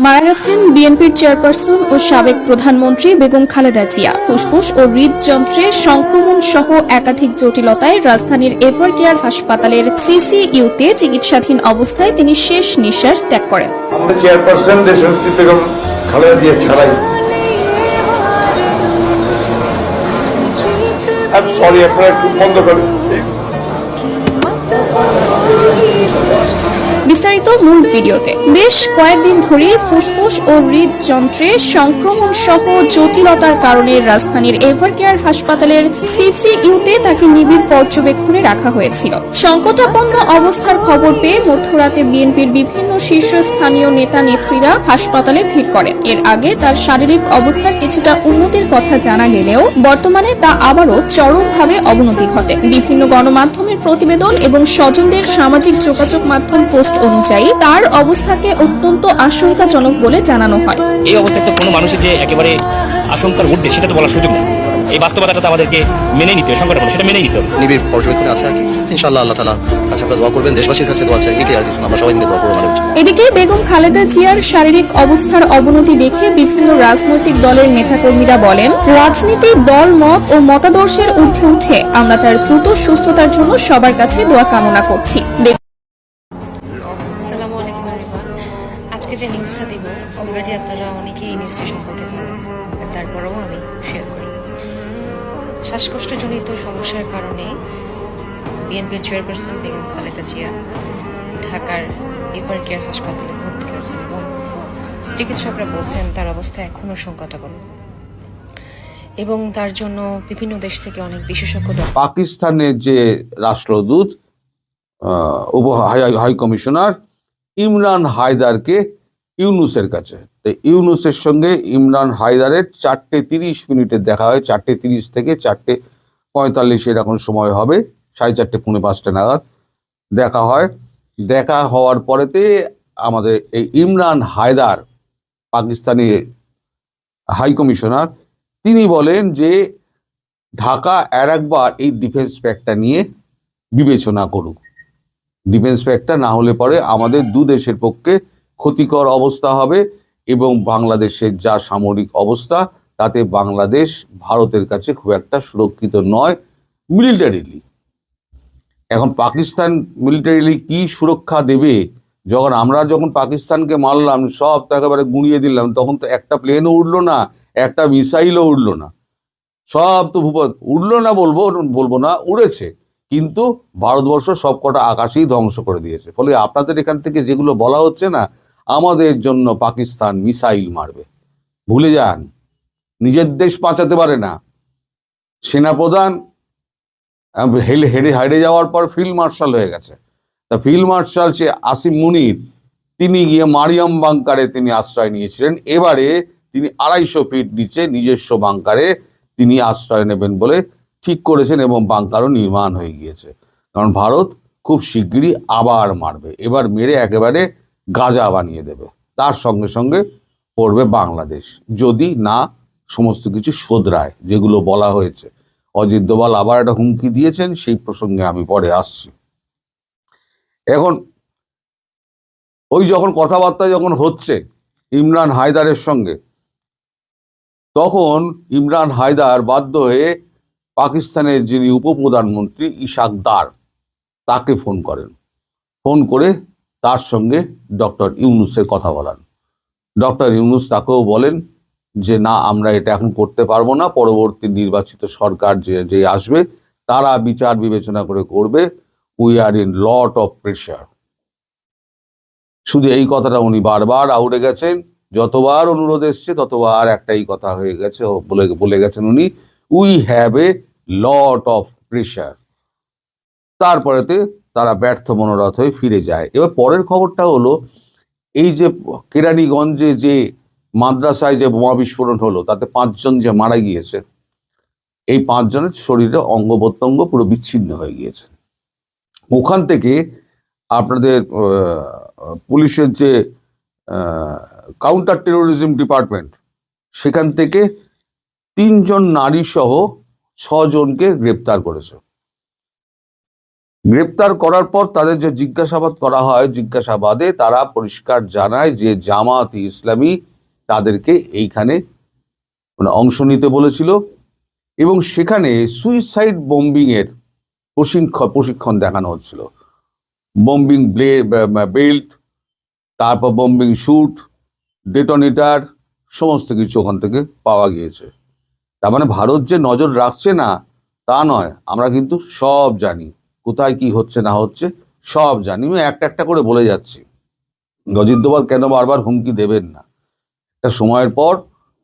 মারা গেছেন বিএনপির চেয়ারপারসন ও সাবেক প্রধানমন্ত্রী বেগম খালেদা জিয়া। ফুসফুস ও হৃদযন্ত্রে সংক্রমণ সহ একাধিক জটিলতায় রাজধানীর এভার কেয়ার হাসপাতালের সিসিইউতে চিকিৎসাধীন অবস্থায় তিনি শেষ নিঃশ্বাস ত্যাগ করেন। আমাদের চেয়ারপারসন দেশনেত্রী বেগম খালেদা জিয়া ছাড়াই সরি আপনারা একটু বন্ধ করেন। বিস্তারিত মূল ভিডিওতে। বেশ কয়েকদিন ধরে ফুসফুস ও হৃদযন্ত্রে সংক্রমণ সহ জটিলতার কারণে রাজধানীর এভার কেয়ার হাসপাতালের সিসিইউতে তাকে নিবিড় পর্যবেক্ষণে রাখা হয়েছিল। সংকটাপন্ন অবস্থার খবর পেয়ে মধ্যরাতে বিএনপির বিভিন্ন শীর্ষস্থানীয় নেতা নেত্রীরা হাসপাতালে ভিড় করেন। এর আগে তার শারীরিক অবস্থার কিছুটা উন্নতির কথা জানা গেলেও বর্তমানে তা আবারও চরমভাবে অবনতি ঘটে। বিভিন্ন গণমাধ্যমের প্রতিবেদন এবং স্বজনদের সামাজিক যোগাযোগ মাধ্যম পোস্ট অনুযায়ী তার অবস্থাকে অত্যন্ত আশঙ্কাজনক বলে জানানো হয়। এই অবস্থায় তো কোনো মানুষের যে একেবারে আশঙ্কার ঊর্ধ্বে সেটা তো বলার সুযোগ নেই। এই বাস্তবতাটা তো আমাদেরকে মেনে নিতে হবে, সংকট সেটা মেনে নিতে হবে। নিবিড় পর্যবেক্ষণে আছে আর কি। ইনশাআল্লাহ আল্লাহ তাআলা কাছে আপনারা দোয়া করবেন, দেশবাসীর কাছে দোয়া চাই, এটাই আর কিছু না। আমরা সবাই মিলে দোয়া করব। এদিকে বেগম খালেদা জিয়ার শারীরিক অবস্থার অবনতি দেখে বিভিন্ন রাজনৈতিক দলের নেতাকর্মীরা বলেন, রাজনীতি দল মত ও মতাদর্শের ঊর্ধ্বে উঠে আমরা তার দ্রুত সুস্থতার জন্য সবার কাছে দোয়া কামনা করছি। আসসালামু আলাইকুম এভরিওয়ান। আজকে যে নিউজটা দেব অলরেডি আপনারা অনেকেই এই নিউজটি সম্পর্কে জানেন, তারপরেও আমি শেয়ার করি। শ্বাসকষ্টজনিত সমস্যার কারণে বিএনপির চেয়ারপারসন বেগম খালেদা জিয়া ঢাকার এভার কেয়ার হাসপাতালে ভর্তি রয়েছেন এবং চিকিৎসকরা বলছেন তার অবস্থা এখনও সংকটাপন্ন এবং তার জন্য বিভিন্ন দেশ থেকে অনেক বিশেষজ্ঞ পাকিস্তানের যে রাষ্ট্রদূত হাই কমিশনার ইমরান হায়দারকে ইউনুসের কাছে, তো ইউনুসের সঙ্গে ইমরান হায়দারের 4:30 দেখা হয়। 4:30 থেকে 4:45 এরকম সময় হবে, 4:30 পৌনে 5টা নাগাদ দেখা হয়। দেখা হওয়ার পরেতে আমাদের এই ইমরান হায়দার পাকিস্তানি হাই কমিশনার তিনি বলেন যে ঢাকা আর একবার এই ডিফেন্স প্যাক্টটা নিয়ে বিবেচনা করুক। ডিফেন্স প্যাক্টটা না হলে পরে আমাদের দু দেশের পক্ষে ক্ষতিকর অবস্থা হবে এবং বাংলাদেশের যা সামরিক অবস্থা তাতে বাংলাদেশ ভারতের কাছে খুব একটা সুরক্ষিত নয় মিলিটারিলি। এখন পাকিস্তান মিলিটারিলি কি সুরক্ষা দেবে? যখন পাকিস্তানকে মারলাম, সব তো একেবারে গুঁড়িয়ে দিলাম, তখন তো একটা প্লেনও উঠলো না, একটা মিসাইলও উঠলো না, সব তো উঠলো না বলবো না, উড়েছে, কিন্তু ভারতবর্ষ সবকটা আকাশেই ধ্বংস করে দিয়েছে। ফলে আপনাদের এখান থেকে যেগুলো বলা হচ্ছে না আমাদের জন্য পাকিস্তান মিসাইল মারবে, ভুলে যান। নিজের দেশ বাঁচাতে পারে না। সেনাপ্রধান হেরে যাওয়ার পর ফিল্ড মার্শাল হয়ে গেছে। তা ফিল্ড মার্শাল সে আসিম মুনির তিনি গিয়ে মারিয়াম বাংকারে তিনি আশ্রয় নিয়েছিলেন। এবারে তিনি 250 ফিট নিচে নিজস্ব বাংকারে তিনি আশ্রয় নেবেন বলে ঠিক করেছেন এবং বাংকারও নির্মাণ হয়ে গিয়েছে। কারণ ভারত খুব শিগগিরই আবার মারবে, এবার মেরে একেবারে গাজা বানিয়ে দেবে। তার সঙ্গে সঙ্গে পড়বে বাংলাদেশ, যদি না সমস্ত কিছু শোধরায় যেগুলো বলা হয়েছে। অজিত দোভাল আবার একটা হুমকি দিয়েছেন, সেই প্রসঙ্গে আমি পরে আসছি। এখন যখন কথাবার্তা হচ্ছে ইমরান হায়দারের সঙ্গে, তখন ইমরান হায়দার বাধ্য হয়ে পাকিস্তানের যিনি উপপ্রধানমন্ত্রী ইশাক দার তাকে ফোন করেন। ফোন করে তার সঙ্গে ডক্টর ইউনুসের কথা বলান। ডক্টর ইউনুস তাকেও বলেন যে না, আমরা এটা এখন করতে পারবো না, পরবর্তী নির্বাচিত সরকার যে আসবে তারা বিচার বিবেচনা করে করবে। We are in lot of pressure. শুধু এই কথাটা উনি বারবার আউড়ে গেছেন, যতবার অনুরোধ এসছে ততবার একটাই কথা হয়ে গেছে, বলে গেছেন উনি, we have a lot of pressure. তারপরেতে তারা ব্যর্থ মনোরথ হয়ে ফিরে যায়। এবার পরের খবরটা হলো, এই যে কেরানীগঞ্জে যে মাদ্রাসায় যে বোমা বিস্ফোরণ হলো তাতে 5 জন যে মারা গিয়েছে, এই 5 জনের শরীরে অঙ্গ প্রত্যঙ্গ পুরো বিচ্ছিন্ন হয়ে গিয়েছে। ওখান থেকে আপনাদের পুলিশের যে কাউন্টার টেরোরিজম ডিপার্টমেন্ট, সেখান থেকে 3 জন নারী সহ 6 জনকে গ্রেপ্তার করেছে। গ্রেপ্তার করার পর তাদের যে জিজ্ঞাসাবাদ করা হয়, জিজ্ঞাসাবাদে তারা পরিষ্কার জানায় যে জামাত ইসলামী তাদেরকে এইখানে মানে অংশ নিতে বলেছিল এবং সেখানে সুইসাইড বোম্বিং এর প্রশিক্ষণ দেখানো হচ্ছিল। বোম্বিং বেল্ট, তারপর বোম্বিং শুট, ডেটোনেটার, সমস্ত কিছু ওখান থেকে পাওয়া গিয়েছে। তার মানে ভারত যে নজর রাখছে না তা নয়, আমরা কিন্তু সব জানি কোথায় কি হচ্ছে না হচ্ছে, সব জানি। আমি একটা একটা করে বলে যাচ্ছি। অজিত দোভাল কেন বারবার হুমকি দেবেন না, একটা সময়ের পর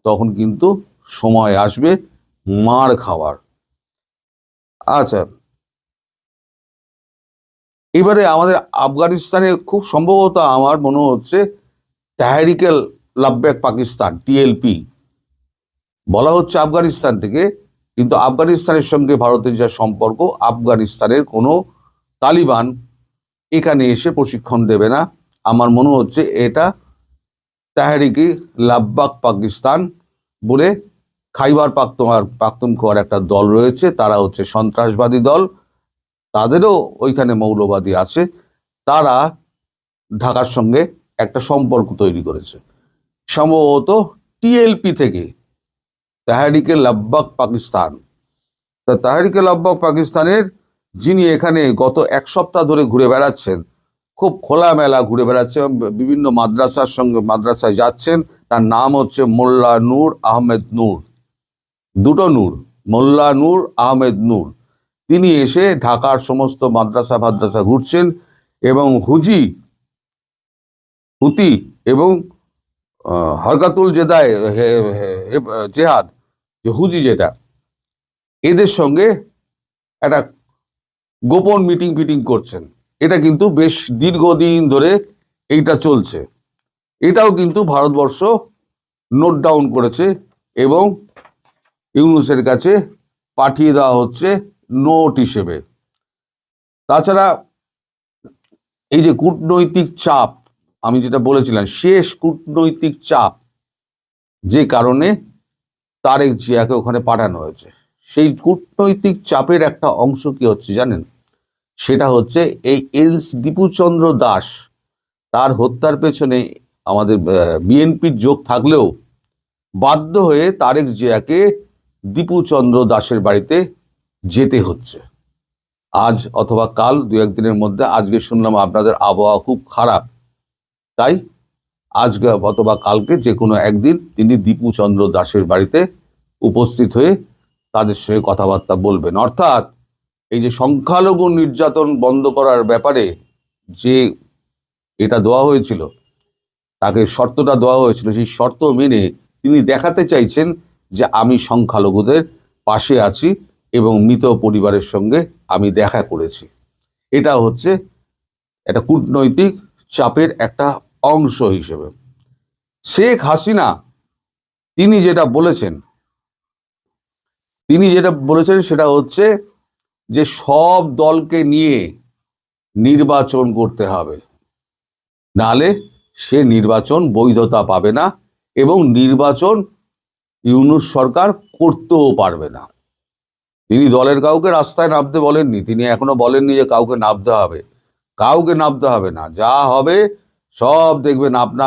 তখন কিন্তু সময় আসবে মার খাওয়ার। আচ্ছা, এবারে আমাদের আফগানিস্তানে খুব সম্ভবত আমার মনে হচ্ছে তেহরিকে লাব্বাক পাকিস্তান TLP বলা হচ্ছে আফগানিস্তান থেকে, কিন্তু আফগানিস্তানের সঙ্গে ভারতের যা সম্পর্ক, আফগানিস্তানের কোনো তালিবান এখানে এসে প্রশিক্ষণ দেবে না। আমার মনে হচ্ছে এটা তেহরিকে লাব্বাক পাকিস্তান বলে খাইবার পাখতুনখোয়ার একটা দল রয়েছে, তারা হচ্ছে সন্ত্রাসবাদী দল, তাদেরও ওইখানে মৌলবাদী আছে, তারা ঢাকার সঙ্গে একটা সম্পর্ক তৈরি করেছে। সম্ভবত TLP থেকে তেহরিকে লাব্বাক পাকিস্তান, তা তেহরিকে লাব্বাক পাকিস্তানের যিনি এখানে গত এক সপ্তাহ ধরে ঘুরে বেড়াচ্ছেন, খুব খোলামেলা ঘুরে বেড়াচ্ছেন, বিভিন্ন মাদ্রাসায় যাচ্ছেন, তার নাম হচ্ছে মোল্লা নূর আহমেদ নূর, দুটো নূর, মোল্লা নূর আহমেদ নূর। তিনি এসে ঢাকার সমস্ত মাদ্রাসা ঘুরছেন এবং হুতি এবং হরকাতুল জেহাদ যে হুজি যেটা, এদের সঙ্গে একটা গোপন মিটিং করছেন। এটা কিন্তু বেশ দীর্ঘদিন ধরে এইটা চলছে। এটাও কিন্তু ভারতবর্ষ নোট ডাউন করেছে এবং ইউনূসের কাছে পাঠিয়ে দেওয়া হচ্ছে নোট হিসেবে। তাছাড়া এই যে কূটনৈতিক চাপ, আমি যেটা বলেছিলাম, শেষ কূটনৈতিক চাপ, যে কারণে তারেক জিয়াকে ওখানে পাঠানো হয়েছে, সেই কূটনৈতিক চাপের একটা অংশ কি হচ্ছে জানেন? সেটা হচ্ছে এই দীপুচন্দ্র দাস, তার হত্যার পেছনে আমাদের বিএনপির যোগ থাকলেও বাধ্য হয়ে তারেক জিয়াকে দীপুচন্দ্র দাসের বাড়িতে যেতে হচ্ছে আজ অথবা কাল, দু একদিনের মধ্যে। আজকে শুনলাম আপনাদের আবহাওয়া খুব খারাপ, তাই আজকে অথবা কালকে যে কোনো একদিন তিনি দীপুচন্দ্র দাসের বাড়িতে উপস্থিত হয়ে তাদের সঙ্গে কথাবার্তা বলবেন। অর্থাৎ এই যে সংখ্যালঘু নির্যাতন বন্ধ করার ব্যাপারে যে এটা দেওয়া হয়েছিল, তাকে শর্তটা দেওয়া হয়েছিল, সেই শর্ত মেনে তিনি দেখাতে চাইছেন যে আমি সংখ্যালঘুদের পাশে আছি এবং মৃত পরিবারের সঙ্গে আমি দেখা করেছি। এটা হচ্ছে একটা কূটনৈতিক চাপের একটা অংশ হিসেবে। শেখ হাসিনা তিনি যেটা বলেছেন সেটা হচ্ছে যে সব দলকে নিয়ে নির্বাচন করতে হবে, নালে সে নির্বাচন বৈধতা পাবে না এবং নির্বাচন ইউনূস সরকার করতেও পারবে না। তিনি দলের কাউকে রাস্তায় নামতে বলেননি, তিনি এখনো বলেননি যে কাউকে নামতে হবে না, যা হবে সব দেখবেন আপনা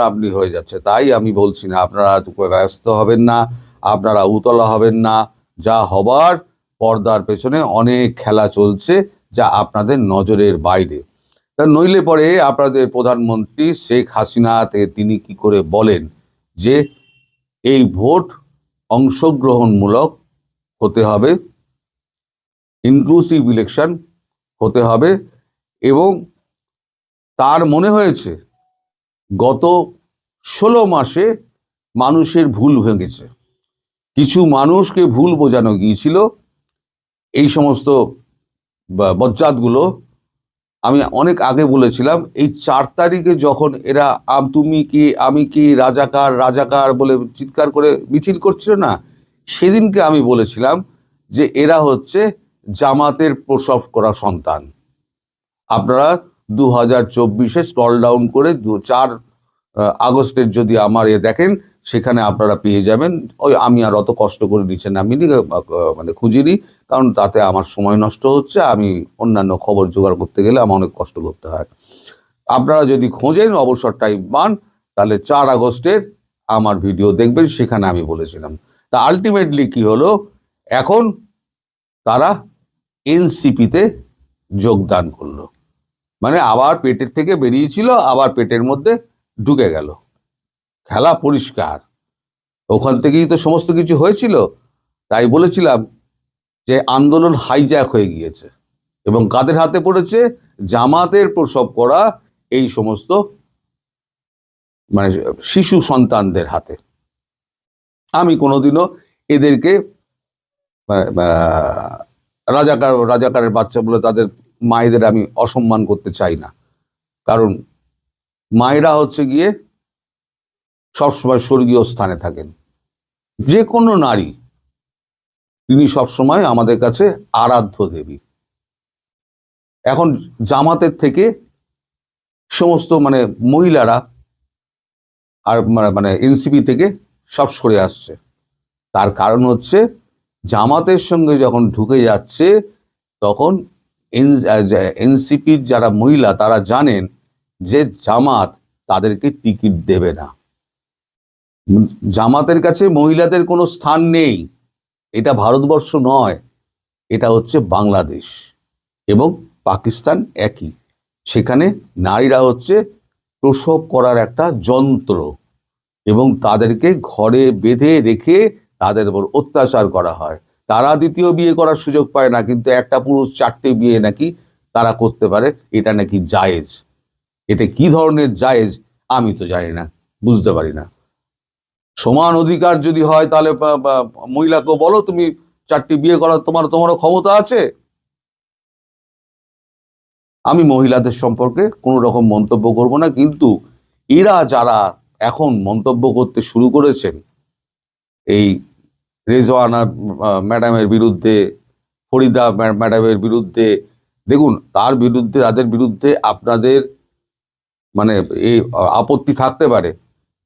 আপনি হয়ে যাচ্ছে। তাই আমি বলছি না আপনারা ব্যস্ত হবেন না, আপনারা উতলা হবেন না, যা হবার পর্দার পেছনে অনেক খেলা চলছে যা আপনাদের নজরের বাইরে। তা নইলে পরে আপনাদের প্রধানমন্ত্রী শেখ হাসিনা তিনি কি করে বলেন যে এই ভোট অংশগ্রহণমূলক হতে হবে, ইনক্লুসিভ ইলেকশন হতে হবে, এবং তার মনে হয়েছে গত 16 মাসে মানুষের ভুল ভেঙেছে, কিছু মানুষকে ভুল বোঝানো গিয়েছিল। এই সমস্ত বজ্জাতগুলো আমি অনেক আগে বলেছিলাম, এই 4 তারিখে যখন এরা তুমি কি আমি কি রাজাকার বলে চিৎকার করে মিছিল করছিল না, সেদিনকে আমি বলেছিলাম যে এরা হচ্ছে জামাতের প্রসব করা সন্তান। আপনারা 2024-এ স্ক্রল ডাউন করে 4 আগস্টের যদি আমার দেখেন, সেখানে আপনারা পেয়ে যাবেন। ওই আমি আর অত কষ্ট করে নিচ্ছেন আমি মানে খুঁজিনি, কারণ তাতে আমার সময় নষ্ট হচ্ছে। আমি অন্যান্য খবর জোগাড় করতে গেলে আমার অনেক কষ্ট করতে হয়। আপনারা যদি খোঁজেন অবসর টাইম পান, তাহলে 4 আগস্টের আমার ভিডিও দেখবেন, সেখানে আমি বলেছিলাম। তা আলটিমেটলি কি হলো, এখন তারা এনসিপিতে যোগদান করলো, মানে আবার পেটের থেকে বেরিয়েছিল, আবার পেটের মধ্যে ঢুকে গেল। খেলা পরিষ্কার, ওখান থেকেই তো সমস্ত কিছু হয়েছিল। তাই বলেছিলাম যে আন্দোলন হাইজ্যাক হয়ে গিয়েছে, এবং কাদের হাতে পড়েছে? জামাতের প্রসব করা এই সমস্ত মানে শিশু সন্তানদের হাতে। আমি কোনোদিনও এদেরকে রাজাকারের বাচ্চা বলে তাদের মায়েদের আমি অসম্মান করতে চাই না, কারণ মায়েরা হচ্ছে গিয়ে সবসময় স্বর্গীয় স্থানে থাকেন। যে কোনো নারী, তিনি সবসময় আমাদের কাছে আরাধ্য দেবী। এখন জামাতের থেকে সমস্ত মানে মহিলারা আর মানে এনসিপি থেকে সব সরে আসছে। তার কারণ হচ্ছে জামাতের সঙ্গে যখন ঢুকে যাচ্ছে, তখন এনসিপির যারা মহিলা তারা জানেন যে জামাত তাদেরকে টিকিট দেবে না। জামাতের কাছে মহিলাদের কোনো স্থান নেই। এটা ভারতবর্ষ নয়, এটা হচ্ছে বাংলাদেশ এবং পাকিস্তান একই। সেখানে নারীরা হচ্ছে প্রসব করার একটা যন্ত্র, এবং তাদেরকে ঘরে বেঁধে রেখে তাদের উপর অত্যাচার করা হয়। তারা দ্বিতীয় বিয়ে করার সুযোগ পায় না, কিন্তু একটা পুরুষ 4টে বিয়ে নাকি তারা করতে পারে, এটা নাকি জায়েজ। এটা কি ধরনের জায়েজ আমি তো জানি না, বুঝতে পারি না। সমান অধিকার যদি হয়, তাহলে মহিলাকে বলো তুমি 4টে বিয়ে করার তোমারও ক্ষমতা আছে। আমি মহিলাদের সম্পর্কে কোনো রকম মন্তব্য করব না, কিন্তু এরা যারা এখন মন্তব্য করতে শুরু করেছেন, এই রেজওয়ানা ম্যাডামের বিরুদ্ধে, ফরিদা ম্যাডামের বিরুদ্ধে, দেখুন তাদের বিরুদ্ধে আপনাদের মানে এই আপত্তি থাকতে পারে,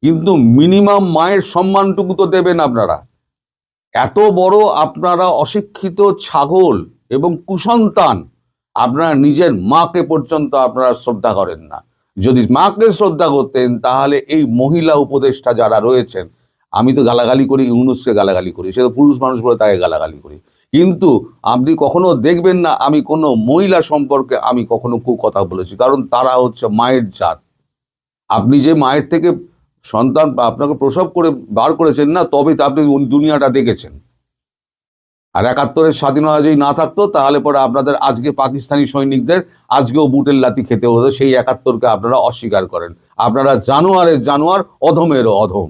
কিন্তু মিনিমাম মায়ের সম্মানটুকু তো দেবেন আপনারা। এত বড় আপনারা অশিক্ষিত ছাগল এবং কুসন্তান, আপনারা নিজের মাকে পর্যন্ত আপনারা শ্রদ্ধা করেন না। যদি মাকে শ্রদ্ধা করতেন, তাহলে এই মহিলা উপদেষ্টা যারা রয়েছেন, আমি তো গালাগালি করি, ইউনূসকে গালাগালি করি, সে তো পুরুষ মানুষ বলে তাকে গালাগালি করি, কিন্তু আপনি কখনো দেখবেন না আমি কোনো মহিলা সম্পর্কে আমি কখনো কথা বলেছি, কারণ তারা হচ্ছে মায়ের জাত। আপনি যে মায়ের থেকে সন্তান আপনাকে প্রসব করে বার করেছেন না, তবে তো আপনি দুনিয়াটা দেখেছেন। আর 71-এর স্বাধীনতা যদি না থাকতো, তাহলে পরে আপনাদের আজকে পাকিস্তানি সৈনিকদের আজকেও বুটের লাথি খেতে হতো। সেই 71-কে আপনারা অস্বীকার করেন। আপনারা জানোয়ার, অধমেরও অধম।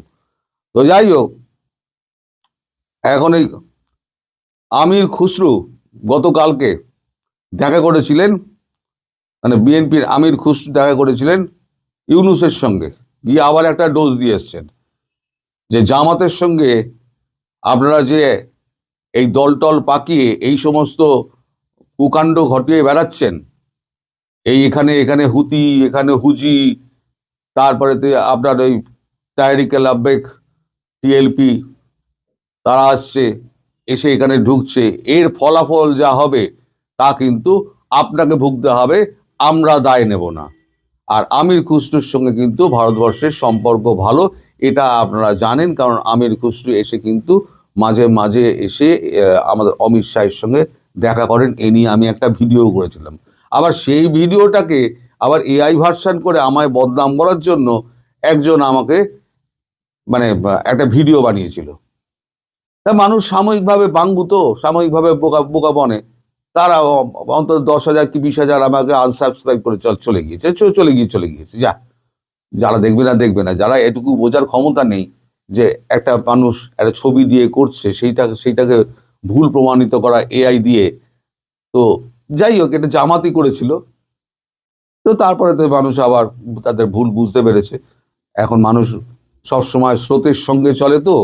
তো যাই হোক, এখন এই আমির খুসরু গতকালকে দেখা করেছিলেন, মানে বিএনপির আমির খুসরু দেখা করেছিলেন ইউনূসের সঙ্গে, গিয়ে আবার একটা ডোজ দিয়ে এসছেন যে জামাতের সঙ্গে আপনারা যে এই দলটল পাকিয়ে এই সমস্ত কুকাণ্ড ঘটিয়ে বেড়াচ্ছেন, এখানে হুতি, এখানে হুজি, তারপরে আপনার ওই তাহরিকে লাব্বেক টিএলপি, তারা আসছে, এসে এখানে ঢুকছে, এর ফলাফল যা হবে তা কিন্তু আপনাকে ভুগতে হবে, আমরা দায় নেব না। আর আমির খুসরুর সঙ্গে কিন্তু ভারতবর্ষের সম্পর্ক ভালো, এটা আপনারা জানেন, কারণ আমির খুসরু এসে কিন্তু মাঝে মাঝে এসে আমাদের অমিত শাহের সঙ্গে দেখা করেন। এ নিয়ে আমি একটা ভিডিও করেছিলাম। আবার সেই ভিডিওটাকে আবার এআই ভার্সন করে আমায় বদনাম করার জন্য একজন আমাকে মানে একটা ভিডিও বানিয়েছিল। তা মানুষ সাময়িকভাবে বাঙ্গু, তো সাময়িকভাবে বোকা বনে, তারা অন্তত 10,000 কি 20,000 আমাকে আনসাবস্ক্রাইব করে চলে গিয়েছে। যারা দেখবে না, যারা এটুকু বোঝার ক্ষমতা নেই যে একটা মানুষ একটা ছবি দিয়ে করছে, সেইটাকে ভুল প্রমাণিত করা এআই দিয়ে। তো যাই হোক, এটা জামাতি করেছিল, তো তারপরে তো মানুষ আবার তাদের ভুল বুঝতে পেরেছে। এখন মানুষ সবসময় স্রোতের সঙ্গে চলে, তো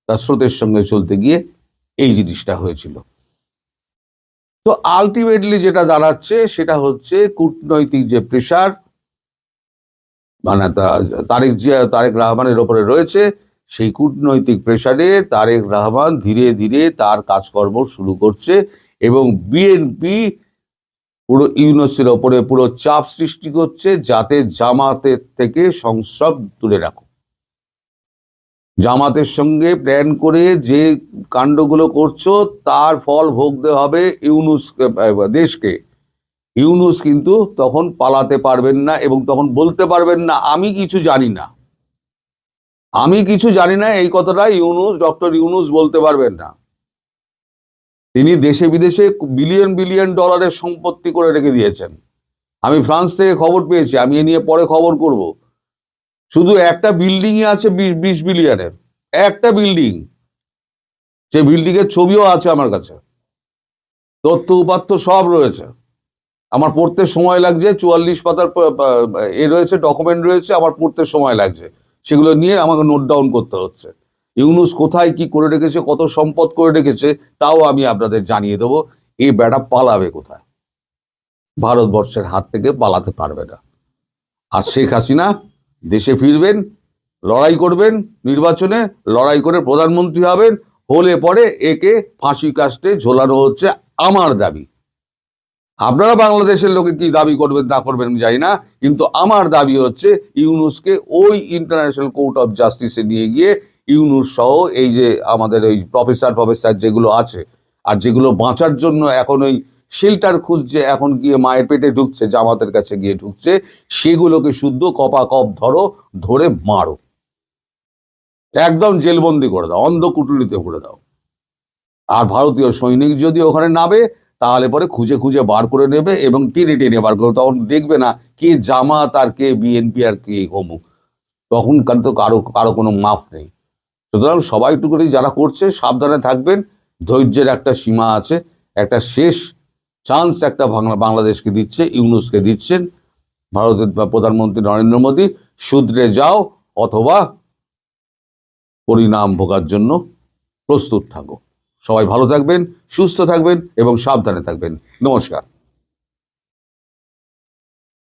তার স্রোতের সঙ্গে চলতে গিয়ে এই জিনিসটা হয়েছিল। তো আলটিমেটলি যেটা দাঁড়াচ্ছে সেটা হচ্ছে কূটনৈতিক যে প্রেশার মানে তারেক রহমানের ওপরে রয়েছে, সেই কূটনৈতিক প্রেসারে তারেক রহমান ধীরে ধীরে তার কাজকর্ম শুরু করছে এবং বিএনপি পুরো ইউনূসের ওপরে পুরো চাপ সৃষ্টি করছে যাতে জামাতের থেকে সংসদ দূরে রাখো। জামাতের সঙ্গে প্ল্যান করে যে কাণ্ডগুলো করছো তার ফল ভোগতে হবে ইউনূস দেশকে। ইউনূস কিন্তু তখন পালাতে পারবেন না এবং তখন বলতে পারবেন না আমি কিছু জানি না, আমি কিছু জানি না। এই কথাটা ডক্টর ইউনূস বলতে পারবেন না। তিনি দেশে বিদেশে বিলিয়ন বিলিয়ন ডলারের সম্পত্তি করে রেখে দিয়েছেন। আমি ফ্রান্স থেকে খবর পেয়েছি, আমি এ নিয়ে পরে খবর করব। শুধু একটা বিল্ডিংই আছে 20 বিলিয়নের, একটা বিল্ডিং। সে বিল্ডিং এর ছবিও আছে আমার কাছে, তথ্য উপাত্ত সব রয়েছে। আমার পড়তে সময় লাগছে, 44 পাতার রয়েছে, ডকুমেন্ট রয়েছে, আমার পড়তে সময় লাগছে। সেগুলো নিয়ে আমাকে নোট ডাউন করতে হচ্ছে। ইউনূস কোথায় কি করে রেখেছে, কত সম্পদ করে রেখেছে, তাও আমি আপনাদের জানিয়ে দেবো। এই বেটা পালাবে কোথায়? ভারতবর্ষের হাত থেকে পালাতে পারবে না। আর শেখ হাসিনা দেশে ফিরবেন, লড়াই করবেন, নির্বাচনে লড়াই করে প্রধানমন্ত্রী হবেন, হলে পরে একে ফাঁসি কাস্টে ঝোলানো হচ্ছে আমার দাবি। আপনারা বাংলাদেশের লোকে কি দাবি করবেন না করবেন আমি জানি না, কিন্তু আমার দাবি হচ্ছে ইউনূসকে ওই ইন্টারন্যাশনাল কোর্ট অফ জাস্টিসে নিয়ে গিয়ে ইউনূস সহ এই যে আমাদের ওই প্রফেসর যেগুলো আছে আর যেগুলো বাঁচার জন্য এখন ওই শেল্টার খুঁজছে, এখন গিয়ে মায়ের পেটে ঢুকছে, জামাতের কাছে গিয়ে ঢুকছে, সেগুলোকে শুদ্ধ কপাকপ ধরে মারো, একদম জেলবন্দি করে দাও, অন্ধকুটুরিতে করে দাও। আর ভারতীয় সৈনিক যদি ওখানে নামে তাহলে পরে খুঁজে খুঁজে বার করে নেবে এবং টেনে টেনে বার করে, তখন দেখবে না কে জামাত আর কে বিএনপি আর কে অমুক, তখন কিন্তু কারো কোনো মাফ নেই। সুতরাং সবাই একটু করে যারা করছে সাবধানে থাকবেন। ধৈর্যের একটা সীমা আছে, একটা শেষ চান্স একটা বাংলাদেশকে দিচ্ছে, ইউনূসকে দিচ্ছেন ভারতের প্রধানমন্ত্রী নরেন্দ্র মোদী। শুধরে যাও অথবা পরিণাম ভোগার জন্য প্রস্তুত থাকো। সবাই ভালো থাকবেন, সুস্থ থাকবেন এবং সাবধানে থাকবেন। নমস্কার।